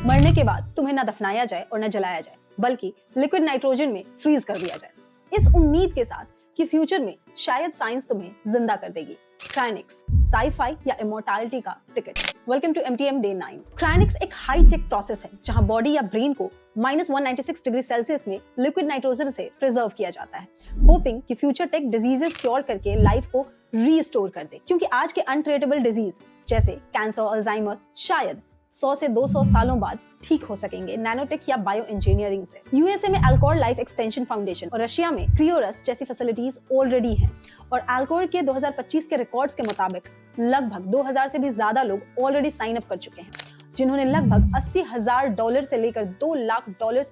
मरने के बाद तुम्हें न दफनाया जाए और न जलाया जाए, बल्कि लिक्विड नाइट्रोजन में फ्रीज कर दिया जाए, इस उम्मीद के साथ कि फ्यूचर में शायद साइंस तुम्हें जिंदा कर देगी। क्रायोनिक्स, साई-फाई या इमोर्टैलिटी का ticket. Welcome to MTM day 9। Cryonics एक हाई टेक प्रोसेस है जहां बॉडी या ब्रेन को -196 डिग्री सेल्सियस में लिक्विड नाइट्रोजन से प्रिजर्व किया जाता है, होपिंग कि फ्यूचर टेक डिजीजेस क्योर करके लाइफ को रीस्टोर कर दे। क्योंकि आज के अनट्रीटेबल डिजीज जैसे कैंसर, अल्जाइमर्स शायद 100 से 200 सालों बाद ठीक हो सकेंगे नैनोटेक या बायो इंजीनियरिंग से। यूएसए में अल्कोर लाइफ एक्सटेंशन फाउंडेशन और रशिया में क्रियोरस जैसी फैसिलिटीज ऑलरेडी हैं और अल्कोर के 2025 के रिकॉर्ड्स के मुताबिक लगभग 2000 से भी ज्यादा लोग ऑलरेडी साइन अप कर चुके हैं, जिन्होंने लगभग $80,000 से लेकर $2 लाख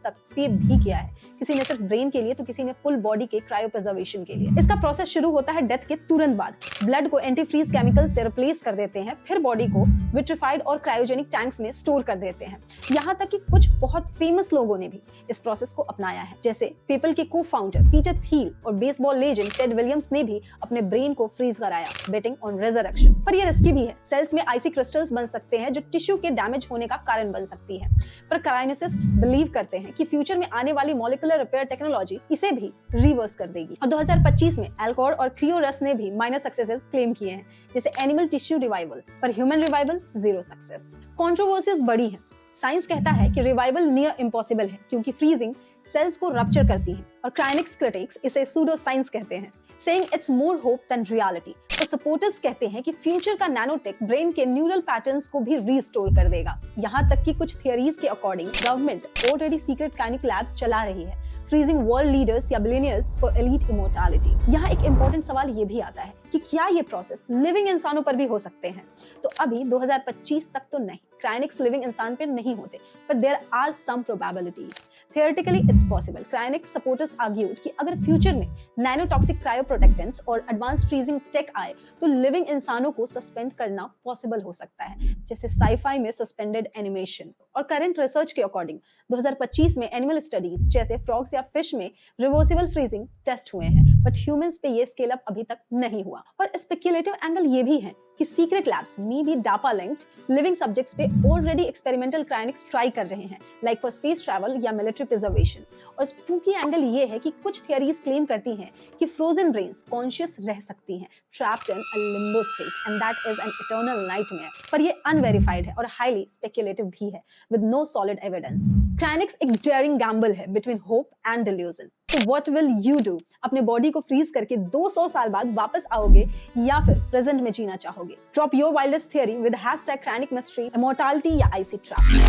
तक पे भी किया है। किसी ने सिर्फ ब्रेन के लिए तो किसी ने फुल बॉडी के क्रायोप्रिजर्वेशन के लिए। इसका प्रोसेस शुरू होता है डेथ के तुरंत बाद। ब्लड को एंटीफ्रीज केमिकल से रिप्लेस कर देते हैं, फिर बॉडी को विट्रिफाइड और क्रायोजेनिक टैंक्स में स्टोर कर देते हैं। यहाँ तक कि कुछ बहुत फेमस लोगों ने भी इस प्रोसेस को अपनाया है, जैसे पेपल के को-फाउंडर पीटर थील और बेसबॉल लेजेंड टेड विलियम्स ने भी अपने ब्रेन को फ्रीज कराया, बेटिंग ऑन रेजरेक्शन। पर ये रिस्की भी है। सेल्स में आइसी क्रिस्टल्स बन सकते हैं जो टिश्यू के डैमेज होने का कारण बन सकती है। पर क्रायोनिस्ट्स बिलीव करते हैं कि फ्यूचर में आने वाली मॉलिक्यूलर रिपेयर टेक्नोलॉजी इसे भी रिवर्स कर देगी। और 2025 में अल्कोर और क्रियोरस ने भी माइनर सक्सेसेस क्लेम किए हैं, जैसे एनिमल टिश्यू रिवाइवल, पर ह्यूमन रिवाइवल 0 सक्सेस। कंट्रोवर्सीज बड़ी हैं। साइंस कहता है कि रिवाइवल नियर इम्पॉसिबल है क्योंकि फ्रीजिंग सेल्स को रप्चर करती है, और क्रायोनिक्स क्रिटिक्स इसे सूडो साइंस कहते हैं, saying it's more hope than reality। तो सपोर्टर्स कहते हैं कि फ्यूचर का नैनोटेक ब्रेन के न्यूरल पैटर्न्स को भी रीस्टोर कर देगा। यहाँ तक कि कुछ थियरीज के according government already secret cryonic lab चला रही है, फ्रीजिंग वर्ल्ड लीडर्स या बिलियनियर्स फॉर एलीट इमोर्टैलिटी। यहाँ एक इंपॉर्टेंट सवाल ये भी आता है कि क्या ये प्रोसेस लिविंग इंसानों पर भी हो सकते हैं? तो अभी 2025 तक तो नहीं, क्रायोनिक्स लिविंग इंसान पे नहीं होते, पर there are some probabilities. Theoretically it's possible. Cryonics supporters argued कि अगर फ्यूचर में नैनोटॉक्सिक क्रायोप्रोटेक्टेंट्स और एडवांस फ्रीजिंग टेक आए तो लिविंग इंसानों को सस्पेंड करना पॉसिबल हो सकता है, जैसे साई-फाई में सस्पेंडेड एनिमेशन। और करंट रिसर्च के अकॉर्डिंग 2025 में एनिमल स्टडीज जैसे फ्रॉग्स या फिश में रिवर्सिबल फ्रीजिंग टेस्ट हुए हैं, बट ह्यूमंस पे ये स्केल अप अभी तक नहीं हुआ। और स्पेक्युलेटिव एंगल ये भी है कि secret labs may be DARPA linked living subjects पे ऑलरेडी एक्सपेरिमेंटल क्रायोनिक्स ट्राई कर रहे हैं, लाइक फॉर स्पेस ट्रैवल या मिलिट्री प्रिजर्वेशन। और स्पूकी एंगल ये है कि कुछ थियरीज क्लेम करती हैं कि फ्रोजन ब्रेन्स कॉन्शियस रह सकती हैं, trapped in a limbo state, and that is an eternal nightmare. पर ये अनवेरिफाइड है और हाईली स्पेक्युलेटिव भी है, with no solid evidence. Cryonics एक डेयरिंग गैम्बल है between hope and delusion. So what will you do? अपने बॉडी को फ्रीज करके 200 साल बाद वापस आओगे या फिर प्रेजेंट में जीना चाहोगे? Drop your wildest theory with #cryonic mystery, immortality या IC trap।